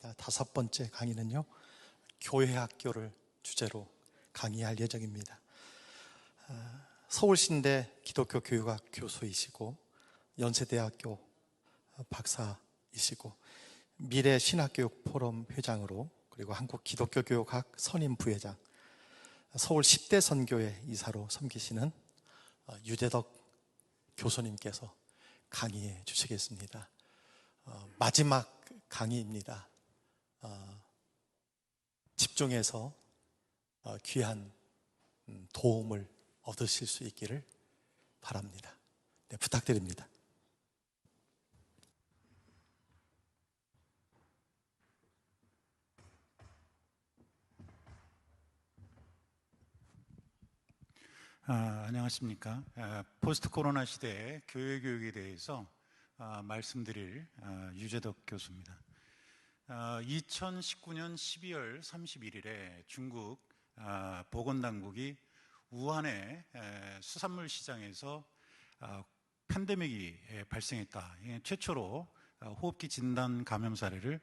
합니다. 5번째 강의는요, 교회학교를 주제로 강의할 예정입니다. 서울신대 기독교 교육학 교수이시고 연세대학교 박사이시고 미래신학교육포럼 회장으로, 그리고 한국기독교교육학 선임 부회장, 서울 10대 선교회 이사로 섬기시는 유재덕 교수님께서 강의해 주시겠습니다. 마지막 강의입니다. 집중해서 귀한 도움을 얻으실 수 있기를 바랍니다. 네, 부탁드립니다. 안녕하십니까. 포스트 코로나 시대의 교회 교육에 대해서 말씀드릴 유재덕 교수입니다. 2019년 12월 31일에 중국 보건당국이 우한의 수산물 시장에서 팬데믹이 발생했다. 최초로 호흡기 진단 감염 사례를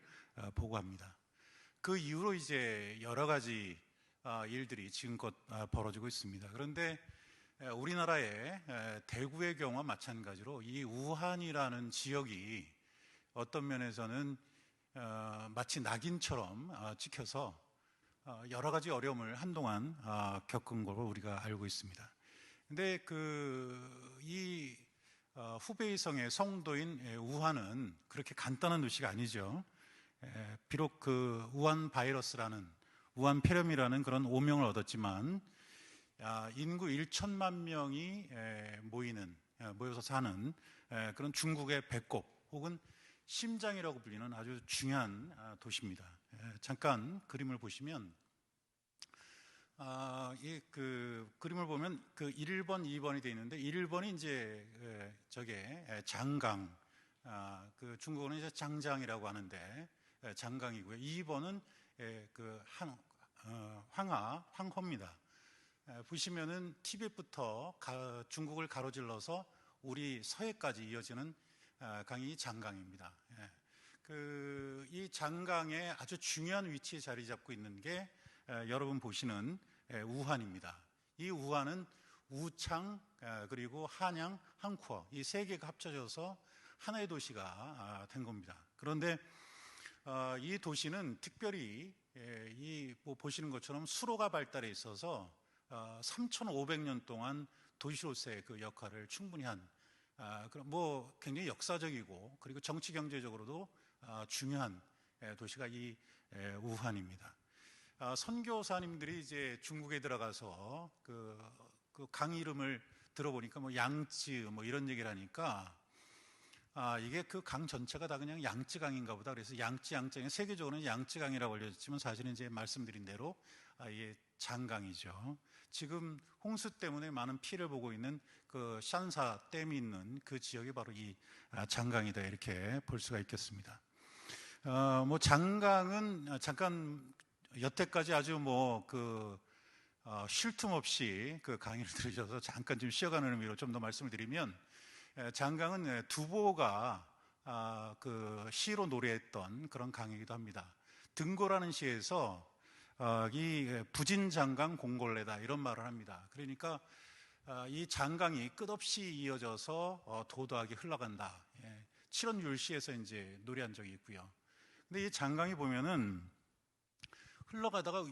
보고합니다. 그 이후로 이제 여러 가지 일들이 지금껏 벌어지고 있습니다. 그런데 우리나라의 대구의 경우와 마찬가지로 이 우한이라는 지역이 어떤 면에서는 마치 낙인처럼 찍혀서 여러 가지 어려움을 한동안 겪은 걸로 우리가 알고 있습니다. 근데 이 후베이성의 성도인 우한은 그렇게 간단한 도시가 아니죠. 비록 그 우한 바이러스라는, 우한 폐렴이라는 그런 오명을 얻었지만 인구 1천만 명이 모여서 사는 그런 중국의 배꼽 혹은 심장이라고 불리는 아주 중요한 도시입니다. 잠깐 그림을 보시면 그 그림을 보면 그 1번, 2번이 되어 있는데 1번이 이제 저게 장강, 그 중국어는 이제 장장이라고 하는데 장강이고요. 2번은 그 황허입니다. 보시면은 티벳부터 중국을 가로질러서 우리 서해까지 이어지는 강이 장강입니다. 이 장강에 아주 중요한 위치에 자리 잡고 있는 게 여러분 보시는 우한입니다. 이 우한은 우창 그리고 한양, 한쿠어 이 세 개가 합쳐져서 하나의 도시가 된 겁니다. 그런데 이 도시는 특별히 보시는 것처럼 수로가 발달해 있어서 3,500년 동안 도시로서의 그 역할을 충분히 한 굉장히 역사적이고 그리고 정치 경제적으로도 중요한 도시가 이 우한입니다. 선교사님들이 이제 중국에 들어가서 그 강 이름을 들어보니까 양쯔 이런 얘기를 하니까 이게 그 강 전체가 다 그냥 양쯔강인가 보다. 그래서 양쯔 세계적으로는 양쯔강이라고 알려졌지만 사실은 이제 말씀드린 대로 이게 장강이죠. 지금 홍수 때문에 많은 피해를 보고 있는 그 샨사 댐이 있는 그 지역이 바로 이 장강이다, 이렇게 볼 수가 있겠습니다. 장강은 잠깐 여태까지 아주 쉴 틈 없이 그 강의를 들으셔서 잠깐 좀 쉬어가는 의미로 좀 더 말씀을 드리면, 장강은 두보가 그 시로 노래했던 그런 강이기도 합니다. 등고라는 시에서 이 부진장강 공골레다 이런 말을 합니다. 그러니까 이 장강이 끝없이 이어져서 도도하게 흘러간다. 칠원율시에서 이제 노래한 적이 있고요. 근데 이 장강이 보면은 흘러가다가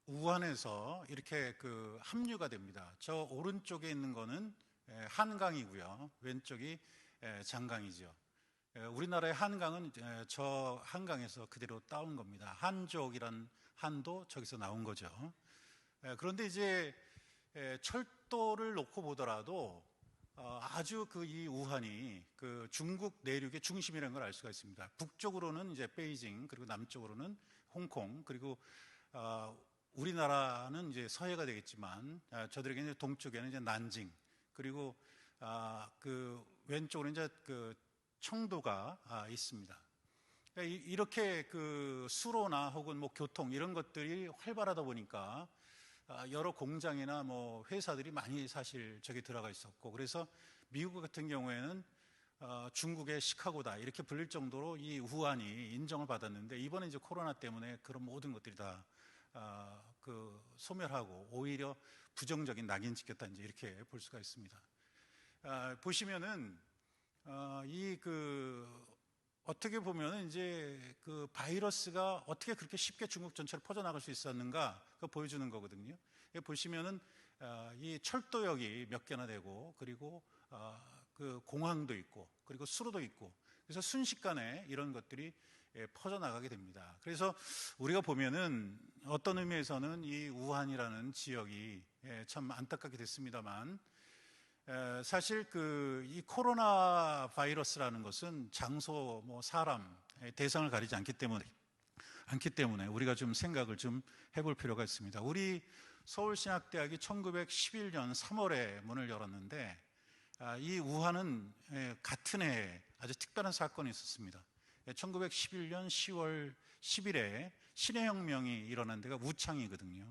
우한에서 이렇게 그 합류가 됩니다. 저 오른쪽에 있는 거는 한강이고요. 왼쪽이 장강이죠. 우리나라의 한강은 저 한강에서 그대로 따온 겁니다. 한족이란 한도 저기서 나온 거죠. 그런데 이제 철도를 놓고 보더라도 아주 이 우한이 그 중국 내륙의 중심이라는 걸 알 수가 있습니다. 북쪽으로는 이제 베이징, 그리고 남쪽으로는 홍콩, 그리고 우리나라는 이제 서해가 되겠지만 저들에게 이제 동쪽에는 이제 난징, 그리고 그 왼쪽으로는 이제 그 청도가 있습니다. 이렇게 그 수로나 혹은 교통 이런 것들이 활발하다 보니까 여러 공장이나 회사들이 많이 사실 저기 들어가 있었고, 그래서 미국 같은 경우에는 중국의 시카고다 이렇게 불릴 정도로 이 우한이 인정을 받았는데, 이번에 이제 코로나 때문에 그런 모든 것들이 다 소멸하고 오히려 부정적인 낙인 찍혔다, 이제 이렇게 볼 수가 있습니다. 보시면은 어떻게 보면 이제 그 바이러스가 어떻게 그렇게 쉽게 중국 전체로 퍼져나갈 수 있었는가, 그거 보여주는 거거든요. 보시면은 이 철도역이 몇 개나 되고, 그리고 그 공항도 있고, 그리고 수로도 있고, 그래서 순식간에 이런 것들이 퍼져나가게 됩니다. 그래서 우리가 보면은 어떤 의미에서는 이 우한이라는 지역이 참 안타깝게 됐습니다만, 사실 이 코로나 바이러스라는 것은 장소, 사람, 대상을 가리지 않기 때문에 우리가 좀 생각을 좀 해볼 필요가 있습니다. 우리 서울신학대학이 1911년 3월에 문을 열었는데, 이 우한은 같은 해에 아주 특별한 사건이 있었습니다. 1911년 10월 10일에 신해혁명이 일어난 데가 우창이거든요.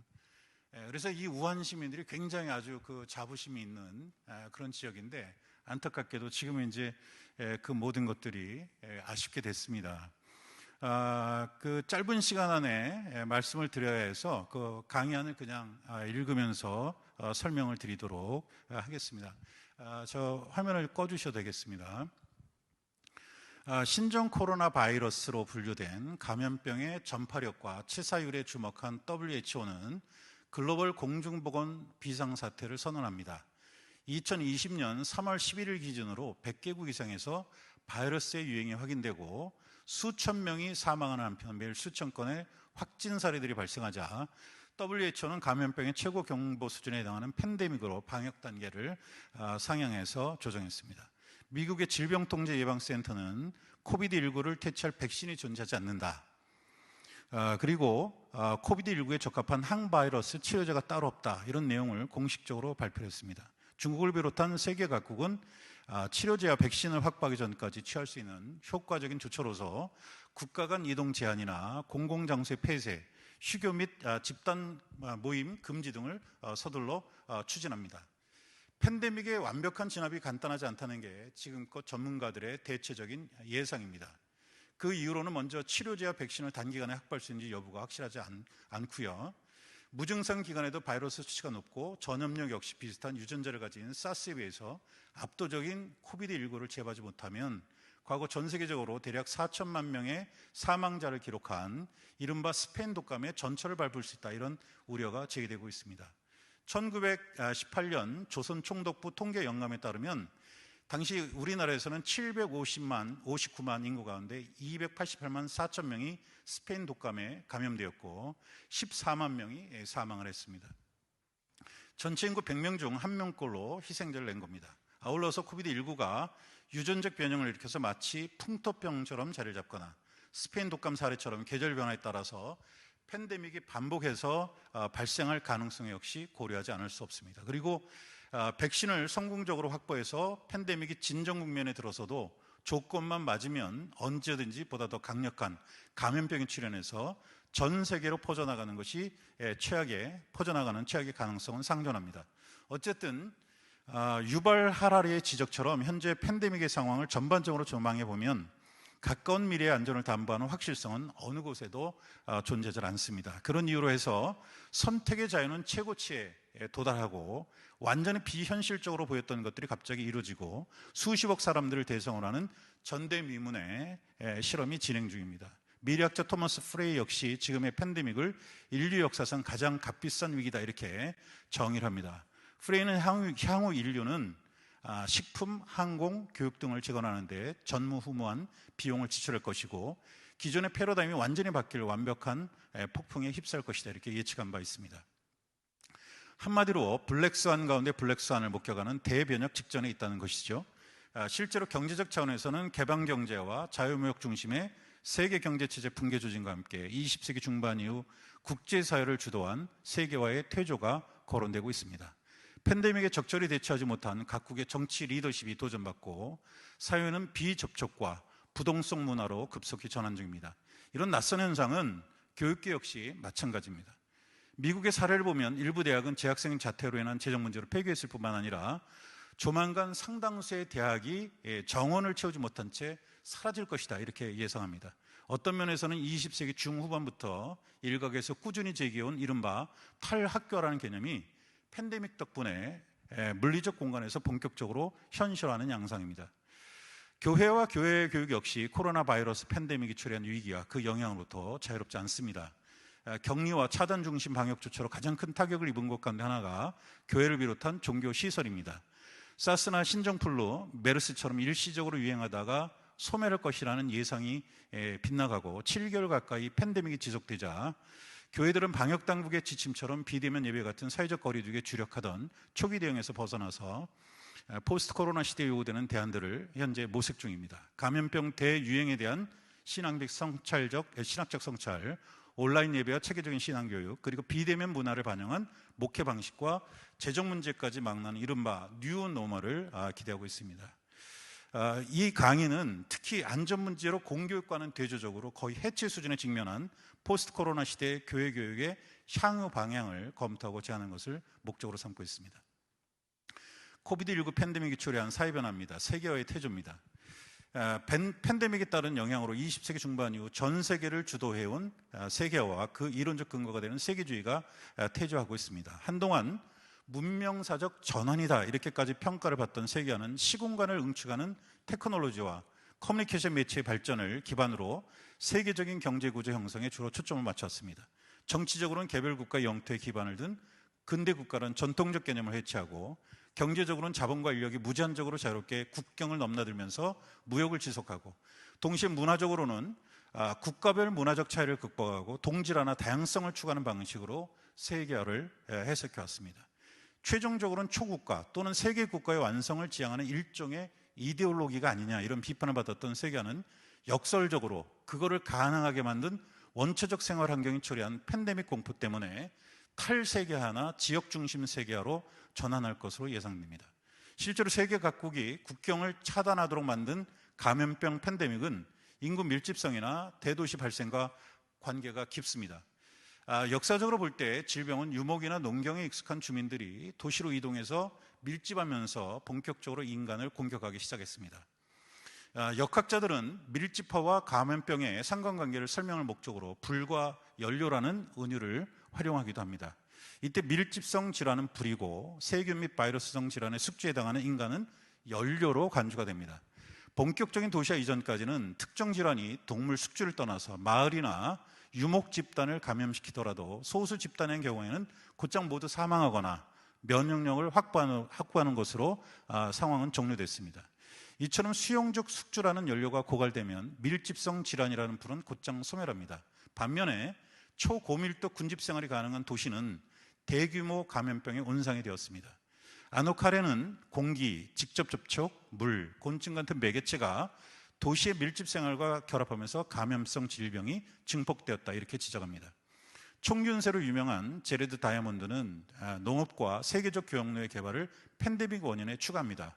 그래서 이 우한 시민들이 굉장히 아주 그 자부심이 있는 그런 지역인데, 안타깝게도 지금은 이제 그 모든 것들이 아쉽게 됐습니다. 그 짧은 시간 안에 말씀을 드려야 해서 그 강의안을 그냥 읽으면서 설명을 드리도록 하겠습니다. 저 화면을 꺼주셔도 되겠습니다. 신종 코로나 바이러스로 분류된 감염병의 전파력과 치사율에 주목한 WHO는 글로벌 공중보건 비상사태를 선언합니다. 2020년 3월 11일 기준으로 100개국 이상에서 바이러스의 유행이 확인되고 수천 명이 사망하는 한편 매일 수천 건의 확진 사례들이 발생하자 WHO는 감염병의 최고 경보 수준에 해당하는 팬데믹으로 방역 단계를 상향해서 조정했습니다. 미국의 질병통제예방센터는 코비드19를 퇴치할 백신이 존재하지 않는다. 그리고 코비드19에 적합한 항바이러스 치료제가 따로 없다, 이런 내용을 공식적으로 발표했습니다. 중국을 비롯한 세계 각국은 치료제와 백신을 확보하기 전까지 취할 수 있는 효과적인 조처로서 국가 간 이동 제한이나 공공장소의 폐쇄, 휴교 및 집단 모임 금지 등을 서둘러 추진합니다. 팬데믹의 완벽한 진압이 간단하지 않다는 게 지금껏 전문가들의 대체적인 예상입니다. 그 이후로는 먼저 치료제와 백신을 단기간에 확보할 수 있는지 여부가 확실하지 않고요. 무증상 기간에도 바이러스 수치가 높고 전염력 역시 비슷한 유전자를 가진 사스에 비해서 압도적인 코비드19를 제압하지 못하면 과거 전 세계적으로 대략 4천만 명의 사망자를 기록한 이른바 스페인 독감의 전철을 밟을 수 있다, 이런 우려가 제기되고 있습니다. 1918년 조선총독부 통계 영감에 따르면 당시 우리나라에서는 759만 인구 가운데 288만 4천 명이 스페인 독감에 감염되었고 14만 명이 사망을 했습니다. 전체 인구 100명 중 1명꼴로 희생자를 낸 겁니다. 아울러서 코비드19가 유전적 변형을 일으켜서 마치 풍토병처럼 자리를 잡거나 스페인 독감 사례처럼 계절 변화에 따라서 팬데믹이 반복해서 발생할 가능성 역시 고려하지 않을 수 없습니다. 그리고 백신을 성공적으로 확보해서 팬데믹이 진정 국면에 들어서도 조건만 맞으면 언제든지 보다 더 강력한 감염병이 출현해서 전 세계로 퍼져나가는 것이 퍼져나가는 최악의 가능성은 상존합니다. 어쨌든 유발 하라리의 지적처럼 현재 팬데믹의 상황을 전반적으로 전망해 보면 가까운 미래의 안전을 담보하는 확실성은 어느 곳에도 존재하지 않습니다. 그런 이유로 해서 선택의 자유는 최고치에 도달하고 완전히 비현실적으로 보였던 것들이 갑자기 이루어지고 수십억 사람들을 대상으로 하는 전대미문의 실험이 진행 중입니다. 미래학자 토마스 프레이 역시 지금의 팬데믹을 인류 역사상 가장 값비싼 위기다, 이렇게 정의를 합니다. 프레이는 향후 인류는 식품, 항공, 교육 등을 재건하는 데 전무후무한 비용을 지출할 것이고 기존의 패러다임이 완전히 바뀔 완벽한 폭풍에 휩싸일 것이다, 이렇게 예측한 바 있습니다. 한마디로 블랙스완 가운데 블랙스완을 목격하는 대변혁 직전에 있다는 것이죠. 실제로 경제적 차원에서는 개방경제와 자유무역 중심의 세계 경제체제 붕괴 조짐과 함께 20세기 중반 이후 국제사회를 주도한 세계화의 퇴조가 거론되고 있습니다. 팬데믹에 적절히 대처하지 못한 각국의 정치 리더십이 도전받고 사회는 비접촉과 부동성 문화로 급속히 전환 중입니다. 이런 낯선 현상은 교육계 역시 마찬가지입니다. 미국의 사례를 보면 일부 대학은 재학생 자퇴로 인한 재정 문제로 폐교했을 뿐만 아니라 조만간 상당수의 대학이 정원을 채우지 못한 채 사라질 것이다 이렇게 예상합니다. 어떤 면에서는 20세기 중후반부터 일각에서 꾸준히 제기해온 이른바 탈학교라는 개념이 팬데믹 덕분에 물리적 공간에서 본격적으로 현실화하는 양상입니다. 교회와 교회 교육 역시 코로나 바이러스 팬데믹이 초래한 위기와 그 영향으로부터 자유롭지 않습니다. 격리와 차단 중심 방역 조처로 가장 큰 타격을 입은 것 가운데 하나가 교회를 비롯한 종교 시설입니다. 사스나 신종플루, 메르스처럼 일시적으로 유행하다가 소멸할 것이라는 예상이 빗나가고 7개월 가까이 팬데믹이 지속되자 교회들은 방역 당국의 지침처럼 비대면 예배 같은 사회적 거리두기에 주력하던 초기 대응에서 벗어나서 포스트 코로나 시대에 요구되는 대안들을 현재 모색 중입니다. 감염병 대유행에 대한 신학적 성찰, 온라인 예배와 체계적인 신앙교육, 그리고 비대면 문화를 반영한 목회 방식과 재정 문제까지 망라는 이른바 뉴 노멀을 기대하고 있습니다. 이 강의는 특히 안전 문제로 공교육과는 대조적으로 거의 해체 수준에 직면한 포스트 코로나 시대의 교회 교육의 향후 방향을 검토하고 제안하는 것을 목적으로 삼고 있습니다. 코비드19 팬데믹이 초래한 사회변화입니다. 세계화의 태조입니다. 팬데믹에 따른 영향으로 20세기 중반 이후 전 세계를 주도해온 세계화와 그 이론적 근거가 되는 세계주의가 태조하고 있습니다. 한동안 문명사적 전환이다 이렇게까지 평가를 받던 세계화는 시공간을 응축하는 테크놀로지와 커뮤니케이션 매체의 발전을 기반으로 세계적인 경제구조 형성에 주로 초점을 맞췄습니다. 정치적으로는 개별 국가의 영토에 기반을 둔 근대 국가라는 전통적 개념을 해체하고, 경제적으로는 자본과 인력이 무제한적으로 자유롭게 국경을 넘나들면서 무역을 지속하고, 동시에 문화적으로는 국가별 문화적 차이를 극복하고 동질화나 다양성을 추구하는 방식으로 세계화를 해석해 왔습니다. 최종적으로는 초국가 또는 세계 국가의 완성을 지향하는 일종의 이데올로기가 아니냐 이런 비판을 받았던 세계화는 역설적으로 그거를 가능하게 만든 원초적 생활 환경이 초래한 팬데믹 공포 때문에 탈세계화나 지역 중심 세계화로 전환할 것으로 예상됩니다. 실제로 세계 각국이 국경을 차단하도록 만든 감염병 팬데믹은 인구 밀집성이나 대도시 발생과 관계가 깊습니다. 역사적으로 볼 때 질병은 유목이나 농경에 익숙한 주민들이 도시로 이동해서 밀집하면서 본격적으로 인간을 공격하기 시작했습니다. 역학자들은 밀집화와 감염병의 상관관계를 설명할 목적으로 불과 연료라는 은유를 활용하기도 합니다. 이때 밀집성 질환은 불이고 세균 및 바이러스성 질환의 숙주에 해당하는 인간은 연료로 간주가 됩니다. 본격적인 도시화 이전까지는 특정 질환이 동물 숙주를 떠나서 마을이나 유목 집단을 감염시키더라도 소수 집단의 경우에는 곧장 모두 사망하거나 면역력을 확보하는 것으로 상황은 종료됐습니다. 이처럼 수용적 숙주라는 연료가 고갈되면 밀집성 질환이라는 불은 곧장 소멸합니다. 반면에 초고밀도 군집생활이 가능한 도시는 대규모 감염병의 온상이 되었습니다. 아노카레는 공기, 직접 접촉, 물, 곤충 같은 매개체가 도시의 밀집생활과 결합하면서 감염성 질병이 증폭되었다 이렇게 지적합니다. 총균세로 유명한 제레드 다이아몬드는 농업과 세계적 교역로의 개발을 팬데믹 원인에 추가합니다.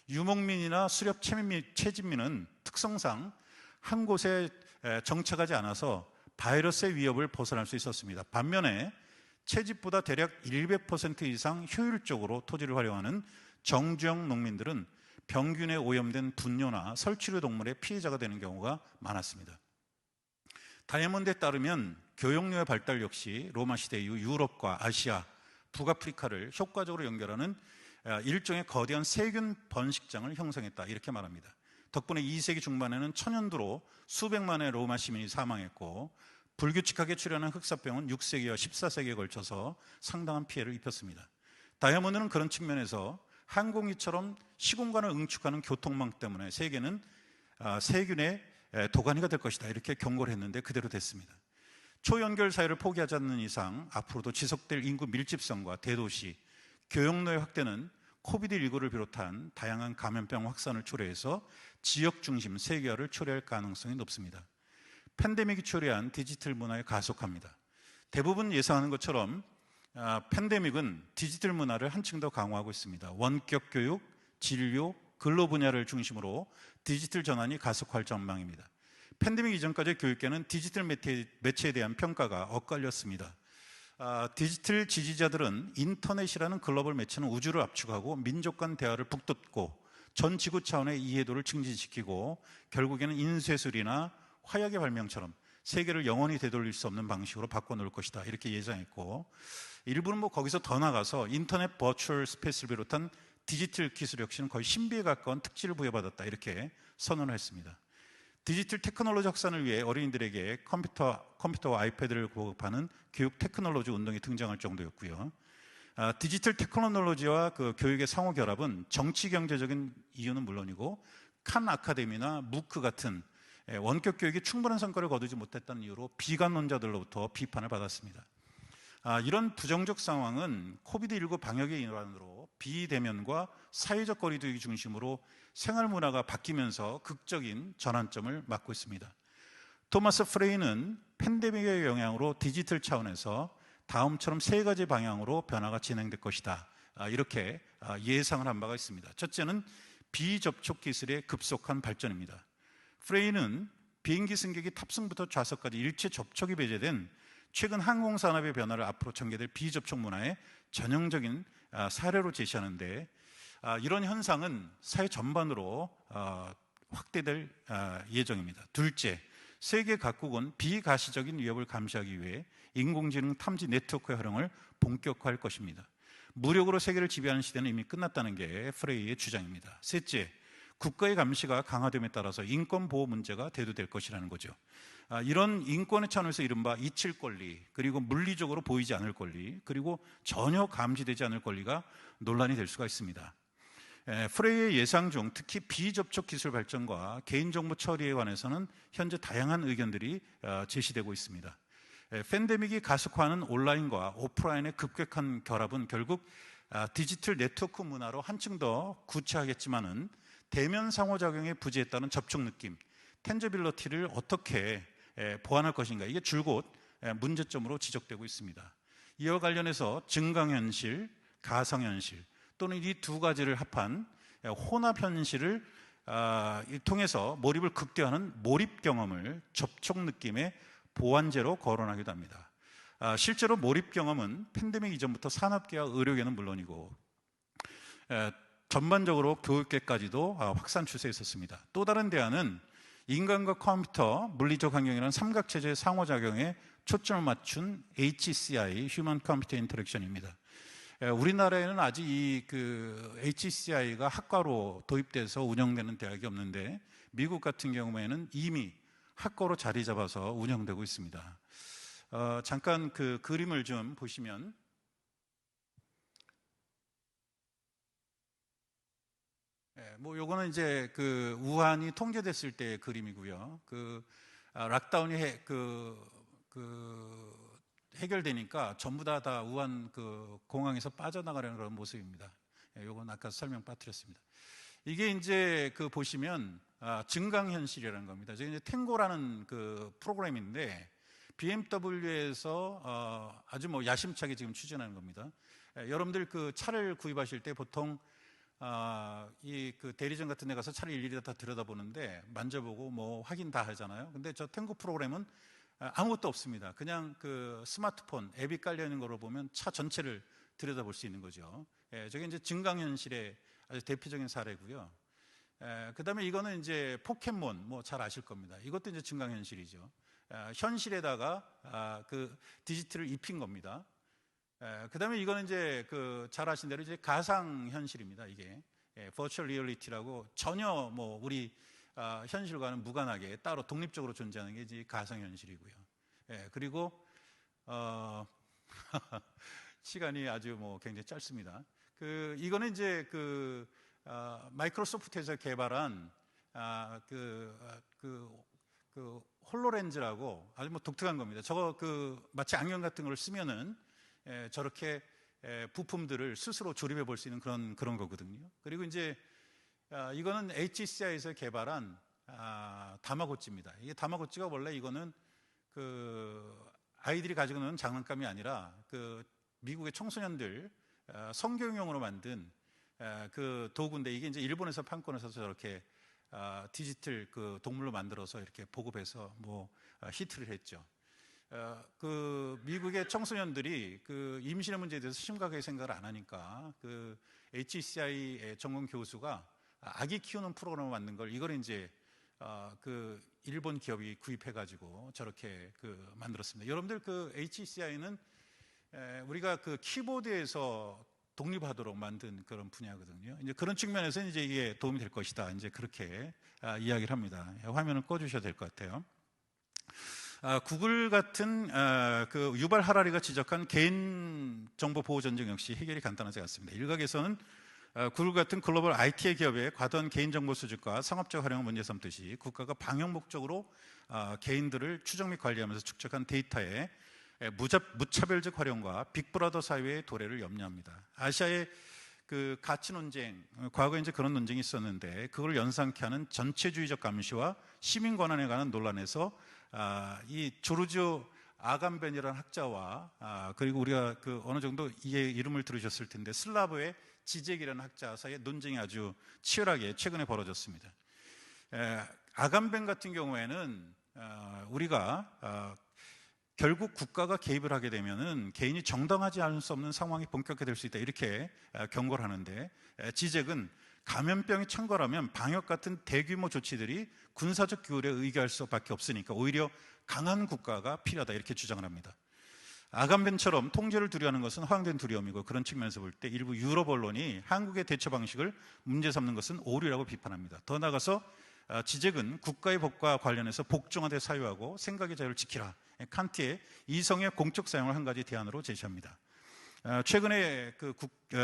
유목민이나 수렵 채집민은 특성상 한 곳에 정착하지 않아서 바이러스의 위협을 벗어날 수 있었습니다. 반면에 채집보다 대략 100% 이상 효율적으로 토지를 활용하는 정주영 농민들은 병균에 오염된 분뇨나 설치류 동물의 피해자가 되는 경우가 많았습니다. 다이아몬드에 따르면 교역로의 발달 역시 로마 시대 이후 유럽과 아시아, 북아프리카를 효과적으로 연결하는 일종의 거대한 세균 번식장을 형성했다 이렇게 말합니다. 덕분에 2세기 중반에는 천연두로 수백만의 로마 시민이 사망했고, 불규칙하게 출현한 흑사병은 6세기와 14세기에 걸쳐서 상당한 피해를 입혔습니다. 다이아몬드는 그런 측면에서 항공기처럼 시공간을 응축하는 교통망 때문에 세계는 세균의 도가니가 될 것이다 이렇게 경고를 했는데 그대로 됐습니다. 초연결 사회를 포기하지 않는 이상 앞으로도 지속될 인구 밀집성과 대도시, 교역로의 확대는 코비드19를 비롯한 다양한 감염병 확산을 초래해서 지역 중심 세계화를 초래할 가능성이 높습니다. 팬데믹이 초래한 디지털 문화에 가속합니다. 대부분 예상하는 것처럼 팬데믹은 디지털 문화를 한층 더 강화하고 있습니다. 원격 교육, 진료, 근로 분야를 중심으로 디지털 전환이 가속할 전망입니다. 팬데믹 이전까지의 교육계는 디지털 매체에 대한 평가가 엇갈렸습니다. 디지털 지지자들은 인터넷이라는 글로벌 매체는 우주를 압축하고 민족 간 대화를 북돋고 전 지구 차원의 이해도를 증진시키고 결국에는 인쇄술이나 화약의 발명처럼 세계를 영원히 되돌릴 수 없는 방식으로 바꿔놓을 것이다, 이렇게 예상했고, 일부는 뭐 거기서 더 나가서 인터넷 버추얼 스페이스를 비롯한 디지털 기술 혁신은 거의 신비에 가까운 특질을 부여받았다, 이렇게 선언을 했습니다. 디지털 테크놀로지 확산을 위해 어린이들에게 컴퓨터와 아이패드를 보급하는 교육 테크놀로지 운동이 등장할 정도였고요. 디지털 테크놀로지와 그 교육의 상호 결합은 정치 경제적인 이유는 물론이고 칸 아카데미나 무크 같은 원격 교육이 충분한 성과를 거두지 못했다는 이유로 비관론자들로부터 비판을 받았습니다. 이런 부정적 상황은 코비드19 방역의 일환으로 비대면과 사회적 거리두기 중심으로 생활 문화가 바뀌면서 극적인 전환점을 맞고 있습니다. 토마스 프레이는 팬데믹의 영향으로 디지털 차원에서 다음처럼 세 가지 방향으로 변화가 진행될 것이다, 이렇게 예상을 한 바가 있습니다. 첫째는 비접촉 기술의 급속한 발전입니다. 프레이는 비행기 승객이 탑승부터 좌석까지 일체 접촉이 배제된 최근 항공산업의 변화를 앞으로 전개될 비접촉 문화의 전형적인 사례로 제시하는데, 이런 현상은 사회 전반으로 확대될 예정입니다. 둘째, 세계 각국은 비가시적인 위협을 감시하기 위해 인공지능 탐지 네트워크의 활용을 본격화할 것입니다. 무력으로 세계를 지배하는 시대는 이미 끝났다는 게 프레이의 주장입니다. 셋째, 국가의 감시가 강화됨에 따라서 인권 보호 문제가 대두될 것이라는 거죠. 이런 인권의 차원에서 이른바 잊힐 권리, 그리고 물리적으로 보이지 않을 권리, 그리고 전혀 감지되지 않을 권리가 논란이 될 수가 있습니다. 프레이의 예상 중 특히 비접촉 기술 발전과 개인정보 처리에 관해서는 현재 다양한 의견들이 제시되고 있습니다. 팬데믹이 가속화하는 온라인과 오프라인의 급격한 결합은 결국 디지털 네트워크 문화로 한층 더 구체하겠지만은 대면 상호작용의 부재에 따른 접촉 느낌, 텐저빌리티를 어떻게 보완할 것인가, 이게 줄곧 문제점으로 지적되고 있습니다. 이와 관련해서 증강현실, 가상현실 또는 이 두 가지를 합한 혼합현실을 통해서 몰입을 극대화하는 몰입 경험을 접촉 느낌의 보완제로 거론하기도 합니다. 실제로 몰입 경험은 팬데믹 이전부터 산업계와 의료계는 물론이고 전반적으로 교육계까지도 확산 추세에 있었습니다. 또 다른 대안은 인간과 컴퓨터, 물리적 환경이라는 삼각체제의 상호작용에 초점을 맞춘 HCI, Human Computer Interaction입니다. 우리나라에는 아직 이 HCI가 학과로 도입돼서 운영되는 대학이 없는데 미국 같은 경우에는 이미 학과로 자리 잡아서 운영되고 있습니다. 잠깐 그 그림을 좀 보시면, 뭐 요거는 이제 그 우한이 통제됐을 때의 그림이고요. 락다운이 해결되니까 전부 다 우한 공항에서 빠져나가려는 그런 모습입니다. 요건 아까 설명 빠뜨렸습니다. 이게 이제 보시면 증강현실이라는 겁니다. 이제 탱고라는 프로그램인데 BMW에서 아주 뭐 야심차게 지금 추진하는 겁니다. 여러분들 차를 구입하실 때 보통 대리점 같은 데 가서 차를 일일이 다 들여다보는데 만져보고 뭐 확인 다 하잖아요. 근데 저 탱고 프로그램은 아무것도 없습니다. 그냥 스마트폰 앱이 깔려 있는 거로 보면 차 전체를 들여다볼 수 있는 거죠. 저게 이제 증강현실의 아주 대표적인 사례고요. 그 다음에 이거는 이제 포켓몬, 뭐 잘 아실 겁니다. 이것도 이제 증강현실이죠. 현실에다가 디지털을 입힌 겁니다. 그 다음에 이거는 이제 잘 아신 대로 이제 가상현실입니다. 이게 버추얼 리얼리티라고 전혀 뭐 우리 현실과는 무관하게 따로 독립적으로 존재하는 게 이제 가상현실이고요. 그리고 시간이 아주 뭐 굉장히 짧습니다. 이거는 이제 마이크로소프트에서 개발한 홀로렌즈라고 아주 뭐 독특한 겁니다. 저거 마치 안경 같은 걸 쓰면은 저렇게 부품들을 스스로 조립해 볼 수 있는 그런 거거든요. 그리고 이제 이거는 HCI에서 개발한 다마고찌입니다. 이게 다마고찌가 원래 이거는 아이들이 가지고 노는 장난감이 아니라 미국의 청소년들 성교육용으로 만든 도구인데, 이게 이제 일본에서 판권에서 저렇게 디지털 동물로 만들어서 이렇게 보급해서 뭐 히트를 했죠. 그 미국의 청소년들이 그 임신의 문제에 대해서 심각하게 생각을 안 하니까 그 HCI 전공 교수가 아기 키우는 프로그램을 만든 걸 이걸 이제 그 일본 기업이 구입해가지고 저렇게 그 만들었습니다. 여러분들 그 HCI는 우리가 그 키보드에서 독립하도록 만든 그런 분야거든요. 이제 그런 측면에서 이제 이게 도움이 될 것이다. 이제 그렇게 이야기를 합니다. 화면을 꺼주셔야 될 것 같아요. 구글 같은 그 유발 하라리가 지적한 개인 정보 보호 전쟁 역시 해결이 간단하지 않습니다. 일각에서는 구글 같은 글로벌 IT 기업의 과도한 개인정보 수집과 상업적 활용을 문제 삼듯이 국가가 방역 목적으로 개인들을 추적 및 관리하면서 축적한 데이터의 무차별적 활용과 빅브라더 사회의 도래를 염려합니다. 아시아의 그 가치 논쟁, 과거에 이제 그런 논쟁이 있었는데 그걸 연상케 하는 전체주의적 감시와 시민 권한에 관한 논란에서 이 조르주 아감벤이라는 학자와 그리고 우리가 그 어느 정도 이의 이름을 들으셨을 텐데 슬라브의 지젝이라는 학자 사이의 논쟁이 아주 치열하게 최근에 벌어졌습니다. 아감벤 같은 경우에는 우리가 결국 국가가 개입을 하게 되면은 개인이 정당하지 않을 수 없는 상황이 본격화될 수 있다 이렇게 경고를 하는데, 지젝은 감염병이 창궐하면 방역 같은 대규모 조치들이 군사적 규율에 의거할 수밖에 없으니까 오히려 강한 국가가 필요하다 이렇게 주장을 합니다. 아감벤처럼 통제를 두려워하는 것은 허황된 두려움이고, 그런 측면에서 볼 때 일부 유럽 언론이 한국의 대처 방식을 문제 삼는 것은 오류라고 비판합니다. 더 나아가서 지젝은 국가의 법과 관련해서 복종하되 사유하고 생각의 자유를 지키라, 칸트의 이성의 공적 사용을 한 가지 대안으로 제시합니다. 최근에 그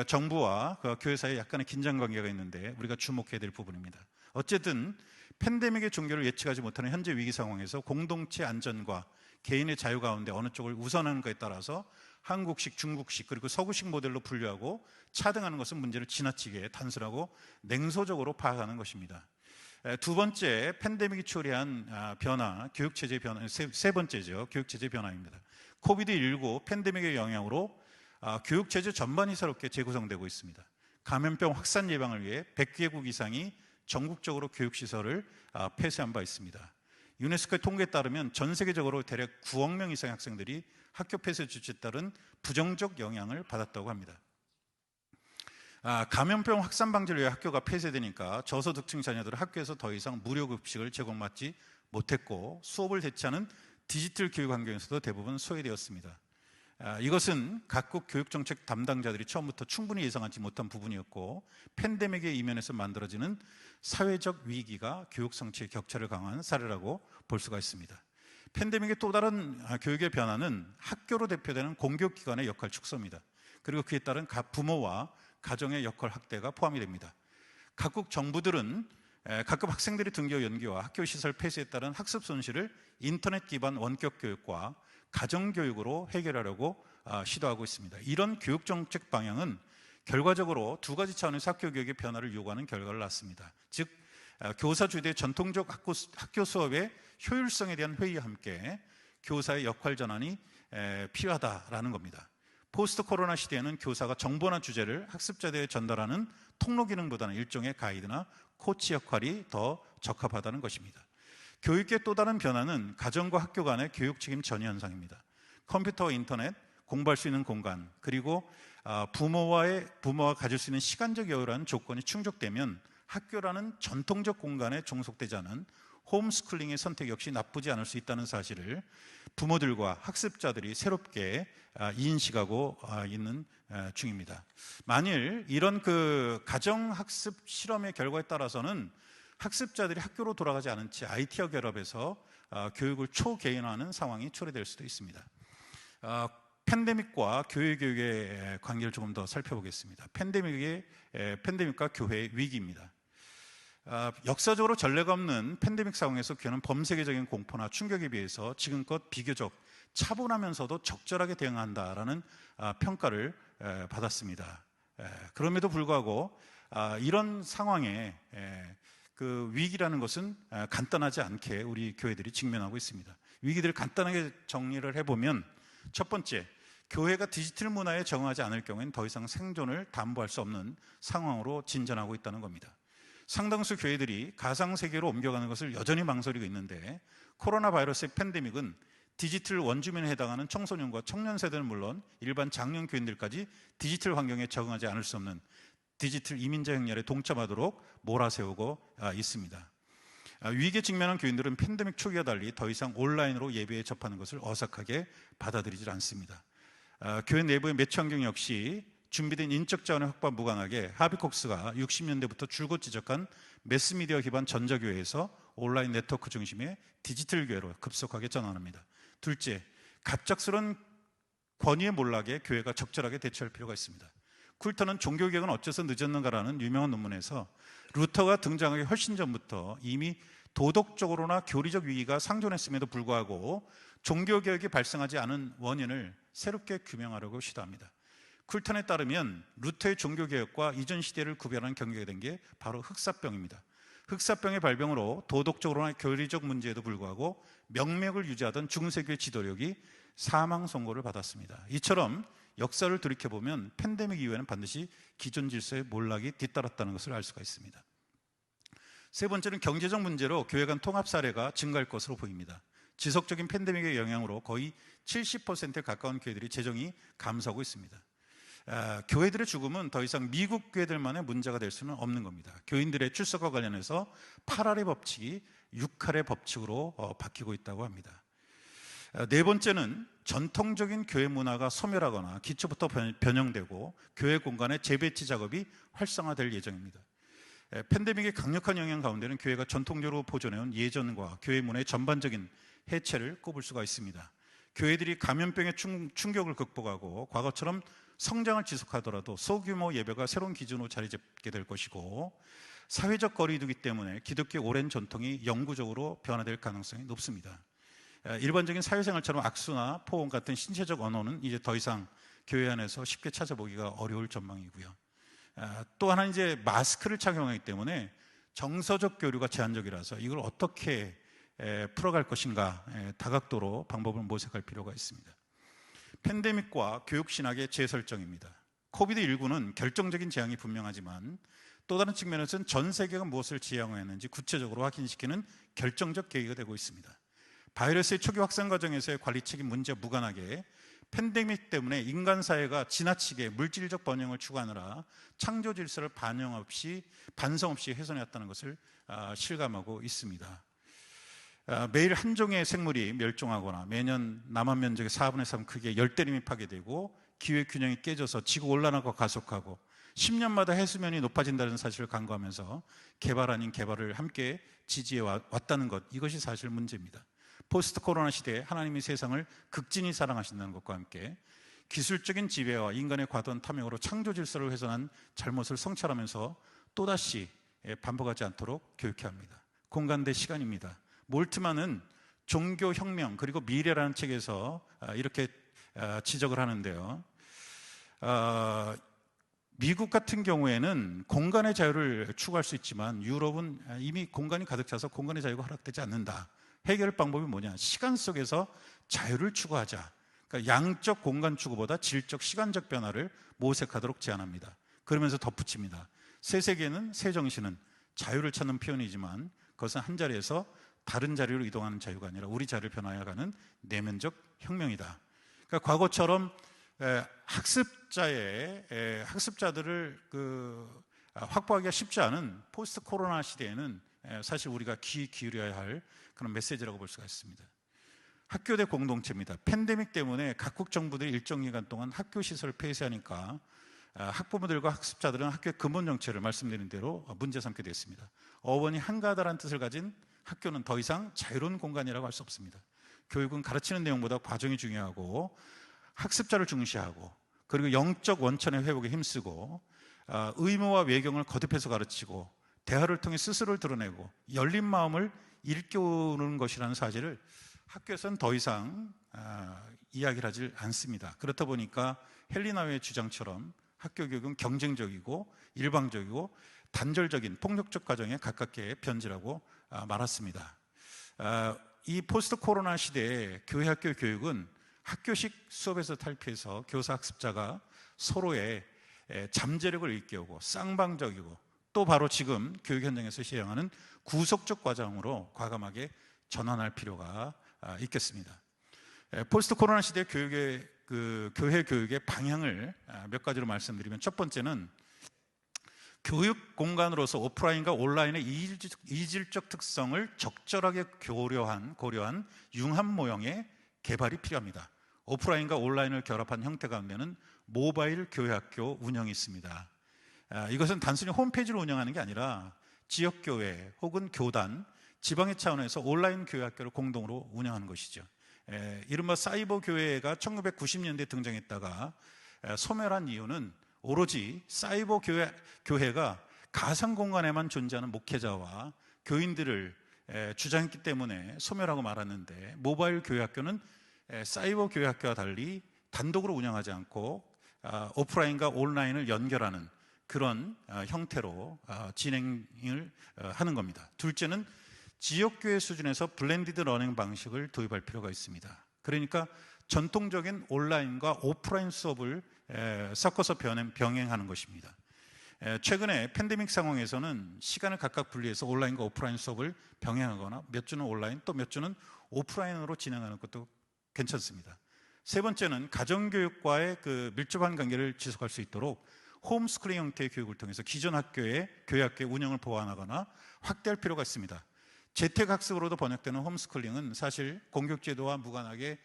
정부와 그 교회 사이에 약간의 긴장 관계가 있는데 우리가 주목해야 될 부분입니다. 어쨌든 팬데믹의 종교를 예측하지 못하는 현재 위기 상황에서 공동체 안전과 개인의 자유 가운데 어느 쪽을 우선하는가에 따라서 한국식, 중국식 그리고 서구식 모델로 분류하고 차등하는 것은 문제를 지나치게 단순하고 냉소적으로 파악하는 것입니다. 두 번째, 팬데믹이 초래한 변화, 교육체제 변화, 세 번째죠. 교육체제 변화입니다. 코비드19 팬데믹의 영향으로 교육체제 전반이 새롭게 재구성되고 있습니다. 감염병 확산 예방을 위해 100개국 이상이 전국적으로 교육시설을 폐쇄한 바 있습니다. 유네스코의 통계에 따르면 전 세계적으로 대략 9억 명 이상의 학생들이 학교 폐쇄 조치에 따른 부정적 영향을 받았다고 합니다. 감염병 확산 방지를 위해 학교가 폐쇄되니까 저소득층 자녀들은 학교에서 더 이상 무료 급식을 제공받지 못했고, 수업을 대체하는 디지털 교육 환경에서도 대부분 소외되었습니다. 이것은 각국 교육정책 담당자들이 처음부터 충분히 예상하지 못한 부분이었고, 팬데믹의 이면에서 만들어지는 사회적 위기가 교육 성취의 격차를 강화한 사례라고 볼 수가 있습니다. 팬데믹의 또 다른 교육의 변화는 학교로 대표되는 공교기관의 역할 축소입니다. 그리고 그에 따른 부모와 가정의 역할 확대가 포함이 됩니다. 각국 정부들은 각급 학생들의 등교 연기와 학교 시설 폐쇄에 따른 학습 손실을 인터넷 기반 원격 교육과 가정 교육으로 해결하려고 시도하고 있습니다. 이런 교육 정책 방향은 결과적으로 두 가지 차원에서 학교 교육의 변화를 요구하는 결과를 낳습니다. 즉, 교사 주도의 전통적 학교 수업의 효율성에 대한 회의와 함께 교사의 역할 전환이 필요하다라는 겁니다. 포스트 코로나 시대에는 교사가 정보나 주제를 학습자들에게 전달하는 통로 기능보다는 일종의 가이드나 코치 역할이 더 적합하다는 것입니다. 교육의 또 다른 변화는 가정과 학교 간의 교육 책임 전이 현상입니다. 컴퓨터와 인터넷, 공부할 수 있는 공간, 그리고 부모가 가질 수 있는 시간적 여유라는 조건이 충족되면 학교라는 전통적 공간에 종속되지 않은 홈스쿨링의 선택 역시 나쁘지 않을 수 있다는 사실을 부모들과 학습자들이 새롭게 인식하고 있는 중입니다. 만일 이런 그 가정학습 실험의 결과에 따라서는 학습자들이 학교로 돌아가지 않은 채 IT와 결합해서 교육을 초개인화하는 상황이 초래될 수도 있습니다. 팬데믹과 교육의 관계를 조금 더 살펴보겠습니다. 팬데믹과 교회의 위기입니다. 역사적으로 전례가 없는 팬데믹 상황에서 교회는 범세계적인 공포나 충격에 비해서 지금껏 비교적 차분하면서도 적절하게 대응한다라는 평가를 받았습니다. 그럼에도 불구하고 이런 상황에 그 위기라는 것은 간단하지 않게 우리 교회들이 직면하고 있습니다. 위기들을 간단하게 정리를 해보면, 첫 번째, 교회가 디지털 문화에 적응하지 않을 경우에는 더 이상 생존을 담보할 수 없는 상황으로 진전하고 있다는 겁니다. 상당수 교회들이 가상세계로 옮겨가는 것을 여전히 망설이고 있는데, 코로나 바이러스의 팬데믹은 디지털 원주민에 해당하는 청소년과 청년 세대는 물론 일반 장년 교인들까지 디지털 환경에 적응하지 않을 수 없는 디지털 이민자 행렬에 동참하도록 몰아세우고 있습니다. 위기에 직면한 교인들은 팬데믹 초기와 달리 더 이상 온라인으로 예배에 접하는 것을 어색하게 받아들이질 않습니다. 교회 내부의 매체 환경 역시 준비된 인적 자원의 확보와 무관하게 하비 콕스가 60년대부터 줄곧 지적한 매스미디어 기반 전자교회에서 온라인 네트워크 중심의 디지털 교회로 급속하게 전환합니다. 둘째, 갑작스러운 권위의 몰락에 교회가 적절하게 대처할 필요가 있습니다. 쿨터는 종교개혁은 어째서 늦었는가라는 유명한 논문에서 루터가 등장하기 훨씬 전부터 이미 도덕적으로나 교리적 위기가 상존했음에도 불구하고 종교개혁이 발생하지 않은 원인을 새롭게 규명하려고 시도합니다. 쿨턴에 따르면 루터의 종교개혁과 이전 시대를 구별하는 경계가 된 게 바로 흑사병입니다. 흑사병의 발병으로 도덕적으로나 교리적 문제에도 불구하고 명맥을 유지하던 중세교의 지도력이 사망 선고를 받았습니다. 이처럼 역사를 돌이켜보면 팬데믹 이후에는 반드시 기존 질서의 몰락이 뒤따랐다는 것을 알 수가 있습니다. 세 번째는 경제적 문제로 교회 간 통합 사례가 증가할 것으로 보입니다. 지속적인 팬데믹의 영향으로 거의 70%에 가까운 교회들이 재정이 감소하고 있습니다. 교회들의 죽음은 더 이상 미국 교회들만의 문제가 될 수는 없는 겁니다. 교인들의 출석과 관련해서 8할의 법칙이 6할의 법칙으로 바뀌고 있다고 합니다. 네 번째는 전통적인 교회 문화가 소멸하거나 기초부터 변형되고 교회 공간의 재배치 작업이 활성화될 예정입니다. 팬데믹의 강력한 영향 가운데는 교회가 전통적으로 보존해온 예전과 교회 문화의 전반적인 해체를 꼽을 수가 있습니다. 교회들이 감염병의 충격을 극복하고 과거처럼 성장을 지속하더라도 소규모 예배가 새로운 기준으로 자리 잡게 될 것이고, 사회적 거리두기 때문에 기독교의 오랜 전통이 영구적으로 변화될 가능성이 높습니다. 일반적인 사회생활처럼 악수나 포옹 같은 신체적 언어는 이제 더 이상 교회 안에서 쉽게 찾아보기가 어려울 전망이고요. 또 하나 이제 마스크를 착용하기 때문에 정서적 교류가 제한적이라서 이걸 어떻게 풀어갈 것인가, 다각도로 방법을 모색할 필요가 있습니다. 팬데믹과 교육신학의 재설정입니다. 코비드19는 결정적인 재앙이 분명하지만 또 다른 측면에서는 전 세계가 무엇을 지향했는지 구체적으로 확인시키는 결정적 계기가 되고 있습니다. 바이러스의 초기 확산 과정에서의 관리 책임 문제와 무관하게 팬데믹 때문에 인간 사회가 지나치게 물질적 번영을 추구하느라 창조 질서를 반성 없이 훼손해왔다는 것을 실감하고 있습니다. 매일 한 종의 생물이 멸종하거나 매년 남한 면적의 4분의 3 크기의 열대림이 파괴되고 기후 균형이 깨져서 지구 온난화가 가속하고 10년마다 해수면이 높아진다는 사실을 간과하면서 개발 아닌 개발을 함께 지지해 왔다는 것, 이것이 사실 문제입니다. 포스트 코로나 시대에 하나님이 세상을 극진히 사랑하신다는 것과 함께 기술적인 지배와 인간의 과도한 탐욕으로 창조 질서를 훼손한 잘못을 성찰하면서 또다시 반복하지 않도록 교육해야 합니다. 공간 대 시간입니다. 몰트만은 종교혁명 그리고 미래라는 책에서 이렇게 지적을 하는데요. 미국 같은 경우에는 공간의 자유를 추구할 수 있지만 유럽은 이미 공간이 가득 차서 공간의 자유가 허락되지 않는다. 해결 방법이 뭐냐? 시간 속에서 자유를 추구하자. 그러니까 양적 공간 추구보다 질적 시간적 변화를 모색하도록 제안합니다. 그러면서 덧붙입니다. 새 세계는, 새 정신은 자유를 찾는 표현이지만 그것은 한 자리에서 다른 자리로 이동하는 자유가 아니라 우리 자리를 변화해가는 내면적 혁명이다. 그러니까 과거처럼 학습자들을 확보하기가 쉽지 않은 포스트 코로나 시대에는 사실 우리가 귀 기울여야 할 그런 메시지라고 볼 수가 있습니다. 학교 대 공동체입니다. 팬데믹 때문에 각국 정부들이 일정 기간 동안 학교 시설을 폐쇄하니까 학부모들과 학습자들은 학교의 근본 정체를 말씀드린 대로 문제 삼게 됐습니다. 어원이 한가하다라는 뜻을 가진 학교는 더 이상 자유로운 공간이라고 할 수 없습니다. 교육은 가르치는 내용보다 과정이 중요하고 학습자를 중시하고 그리고 영적 원천의 회복에 힘쓰고 의무와 외경을 거듭해서 가르치고 대화를 통해 스스로를 드러내고 열린 마음을 일깨우는 것이라는 사실을 학교에서는 더 이상 이야기를 하지 않습니다. 그렇다 보니까 헬리나웨의 주장처럼 학교 교육은 경쟁적이고 일방적이고 단절적인 폭력적 과정에 가깝게 변질하고 말았습니다. 이 포스트 코로나 시대에 교회 학교 교육은 학교식 수업에서 탈피해서 교사 학습자가 서로의 잠재력을 일깨우고 쌍방적이고 또 바로 지금 교육 현장에서 시행하는 구속적 과정으로 과감하게 전환할 필요가 있겠습니다. 포스트 코로나 시대 교육의 교회 교육의 방향을 몇 가지로 말씀드리면, 첫 번째는 교육 공간으로서 오프라인과 온라인의 이질적 특성을 적절하게 고려한 융합 모형의 개발이 필요합니다. 오프라인과 온라인을 결합한 형태 가운데는 모바일 교회학교 운영이 있습니다. 이것은 단순히 홈페이지를 운영하는 게 아니라 지역교회 혹은 교단, 지방의 차원에서 온라인 교회학교를 공동으로 운영하는 것이죠. 이른바 사이버 교회가 1990년대에 등장했다가 소멸한 이유는 오로지 사이버 교회가 가상 공간에만 존재하는 목회자와 교인들을 주장했기 때문에 소멸하고 말았는데, 모바일 교회학교는 사이버 교회학교와 달리 단독으로 운영하지 않고 오프라인과 온라인을 연결하는 그런 형태로 진행을 하는 겁니다. 둘째는 지역교회 수준에서 블렌디드 러닝 방식을 도입할 필요가 있습니다. 그러니까 전통적인 온라인과 오프라인 수업을 섞어서 병행하는 것입니다. 최근에 팬데믹 상황에서는 시간을 각각 분리해서 온라인과 오프라인 수업을 병행하거나 몇 주는 온라인 또 몇 주는 오프라인으로 진행하는 것도 괜찮습니다. 세 번째는 가정교육과의 밀접한 관계를 지속할 수 있도록 홈스쿨링 형태의 교육을 통해서 기존 교회학교의 운영을 보완하거나 확대할 필요가 있습니다. 재택학습으로도 번역되는 홈스쿨링은 사실 공교육제도와 무관하게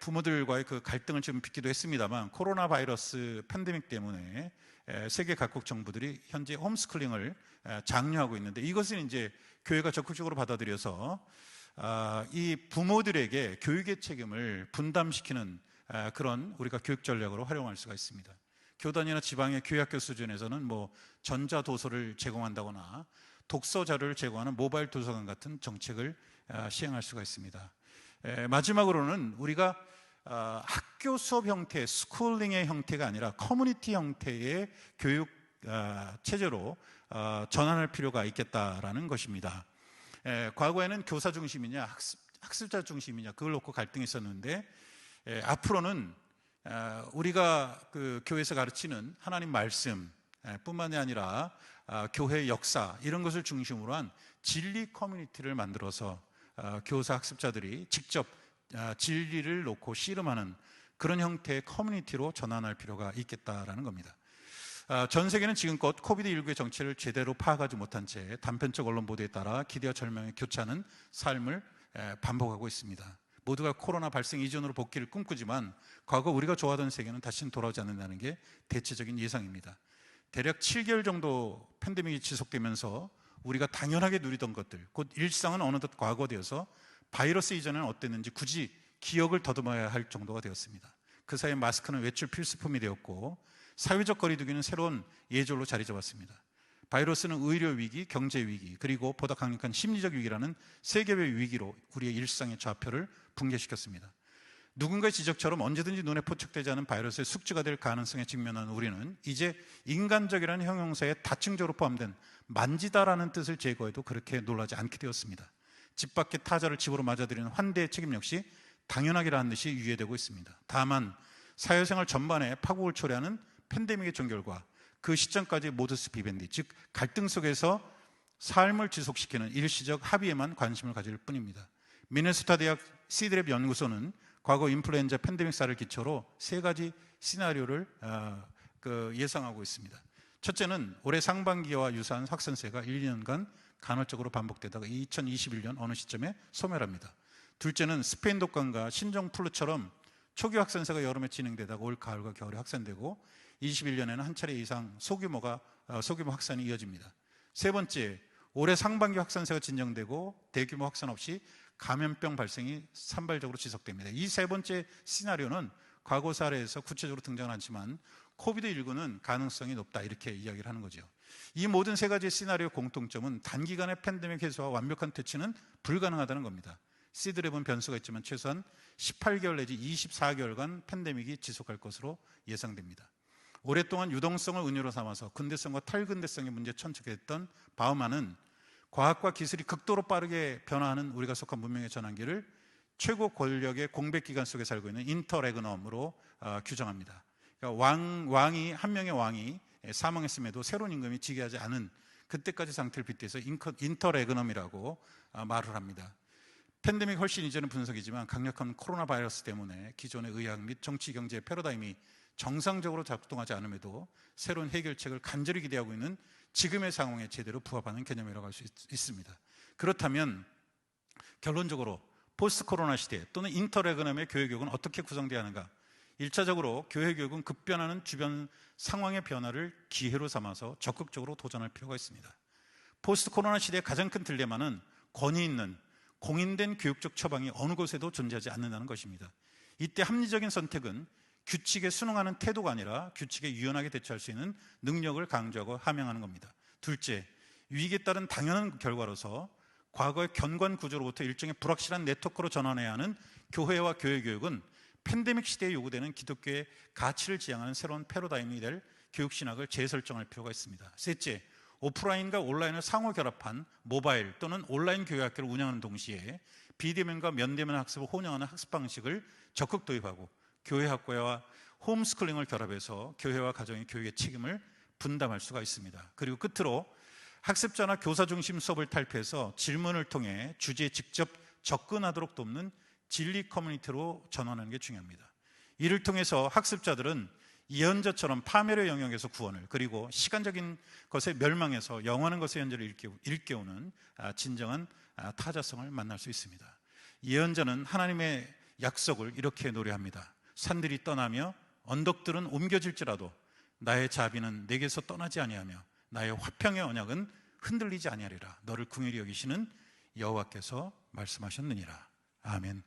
부모들과의 갈등을 좀 빚기도 했습니다만, 코로나 바이러스 팬데믹 때문에 세계 각국 정부들이 현재 홈스쿨링을 장려하고 있는데, 이것은 이제 교회가 적극적으로 받아들여서 이 부모들에게 교육의 책임을 분담시키는 그런 우리가 교육 전략으로 활용할 수가 있습니다. 교단이나 지방의 교회학교 수준에서는 전자도서를 제공한다거나 독서 자료를 제공하는 모바일 도서관 같은 정책을 시행할 수가 있습니다. 마지막으로는 우리가 학교 수업 형태, 스쿨링의 형태가 아니라 커뮤니티 형태의 교육 체제로 전환할 필요가 있겠다라는 것입니다. 과거에는 교사 중심이냐 학습자 중심이냐 그걸 놓고 갈등이 있었는데, 앞으로는 우리가 교회에서 가르치는 하나님 말씀 뿐만이 아니라 교회 역사 이런 것을 중심으로 한 진리 커뮤니티를 만들어서 교사 학습자들이 직접 진리를 놓고 씨름하는 그런 형태의 커뮤니티로 전환할 필요가 있겠다라는 겁니다. 전 세계는 지금껏 코비드19의 정체를 제대로 파악하지 못한 채 단편적 언론 보도에 따라 기대와 절망에 교차하는 삶을 반복하고 있습니다. 모두가 코로나 발생 이전으로 복귀를 꿈꾸지만 과거 우리가 좋아하던 세계는 다시는 돌아오지 않는다는 게 대체적인 예상입니다. 대략 7개월 정도 팬데믹이 지속되면서 우리가 당연하게 누리던 것들, 곧 일상은 어느덧 과거되어서 바이러스 이전에는 어땠는지 굳이 기억을 더듬어야 할 정도가 되었습니다. 그 사이에 마스크는 외출 필수품이 되었고, 사회적 거리두기는 새로운 예절로 자리 잡았습니다. 바이러스는 의료 위기, 경제 위기, 그리고 보다 강력한 심리적 위기라는 세 개의 위기로 우리의 일상의 좌표를 붕괴시켰습니다. 누군가의 지적처럼 언제든지 눈에 포착되지 않은 바이러스의 숙주가 될 가능성에 직면한 우리는 이제 인간적이라는 형용사에 다층적으로 포함된 만지다라는 뜻을 제거해도 그렇게 놀라지 않게 되었습니다. 집 밖의 타자를 집으로 맞아들이는 환대의 책임 역시 당연하기라는 듯이 유예되고 있습니다. 다만 사회생활 전반에 파국을 초래하는 팬데믹의 종결과 그 시점까지 모두스 비벤디, 즉 갈등 속에서 삶을 지속시키는 일시적 합의에만 관심을 가질 뿐입니다. 미네소타 대학 시드랩 연구소는 과거 인플루엔자 팬데믹 사를 기초로 세 가지 시나리오를 예상하고 있습니다. 첫째는 올해 상반기와 유사한 확산세가 1, 2년간 간헐적으로 반복되다가 2021년 어느 시점에 소멸합니다. 둘째는 스페인 독감과 신종플루처럼 초기 확산세가 여름에 진행되다가 올 가을과 겨울에 확산되고 21년에는 한 차례 이상 소규모 확산이 이어집니다. 세 번째, 올해 상반기 확산세가 진정되고 대규모 확산 없이 감염병 발생이 산발적으로 지속됩니다. 이 세 번째 시나리오는 과거 사례에서 구체적으로 등장은 않지만 코비드19는 가능성이 높다 이렇게 이야기를 하는 거죠. 이 모든 세 가지 시나리오 공통점은 단기간의 팬데믹 해소와 완벽한 퇴치는 불가능하다는 겁니다. 시드랩은 변수가 있지만 최소한 18개월 내지 24개월간 팬데믹이 지속할 것으로 예상됩니다. 오랫동안 유동성을 은유로 삼아서 근대성과 탈근대성의 문제에 천착했던 바우만은 과학과 기술이 극도로 빠르게 변화하는 우리가 속한 문명의 전환기를 최고 권력의 공백기간 속에 살고 있는 인터레그넘으로 규정합니다. 그러니까 한 명의 왕이 사망했음에도 새로운 임금이 즉위하지 않은 그때까지 상태를 빗대서 인터레그넘이라고 말을 합니다. 팬데믹 훨씬 이전의 분석이지만 강력한 코로나 바이러스 때문에 기존의 의학 및 정치 경제 패러다임이 정상적으로 작동하지 않음에도 새로운 해결책을 간절히 기대하고 있는 지금의 상황에 제대로 부합하는 개념이라고 할 수 있습니다. 그렇다면 결론적으로 포스트 코로나 시대 또는 인터레그넘의 교회교육은 어떻게 구성되어야 하는가? 1차적으로 교회교육은 급변하는 주변 상황의 변화를 기회로 삼아서 적극적으로 도전할 필요가 있습니다. 포스트 코로나 시대의 가장 큰 딜레마는 권위 있는 공인된 교육적 처방이 어느 곳에도 존재하지 않는다는 것입니다. 이때 합리적인 선택은 규칙에 순응하는 태도가 아니라 규칙에 유연하게 대처할 수 있는 능력을 강조하고 함양하는 겁니다. 둘째, 위기에 따른 당연한 결과로서 과거의 견관 구조로부터 일종의 불확실한 네트워크로 전환해야 하는 교회와 교회 교육은 팬데믹 시대에 요구되는 기독교의 가치를 지향하는 새로운 패러다임이 될 교육 신학을 재설정할 필요가 있습니다. 셋째, 오프라인과 온라인을 상호 결합한 모바일 또는 온라인 교회 학교를 운영하는 동시에 비대면과 면대면 학습을 혼용하는 학습 방식을 적극 도입하고 교회 학교와 홈스쿨링을 결합해서 교회와 가정의 교육의 책임을 분담할 수가 있습니다. 그리고 끝으로 학습자나 교사 중심 수업을 탈피해서 질문을 통해 주제에 직접 접근하도록 돕는 진리 커뮤니티로 전환하는 게 중요합니다. 이를 통해서 학습자들은 예언자처럼 파멸의 영역에서 구원을, 그리고 시간적인 것의 멸망에서 영원한 것의 현재를 일깨우는 진정한 타자성을 만날 수 있습니다. 예언자는 하나님의 약속을 이렇게 노래합니다. 산들이 떠나며 언덕들은 옮겨질지라도 나의 자비는 내게서 떠나지 아니하며 나의 화평의 언약은 흔들리지 아니하리라. 너를 긍휼히 여기시는 여호와께서 말씀하셨느니라. 아멘.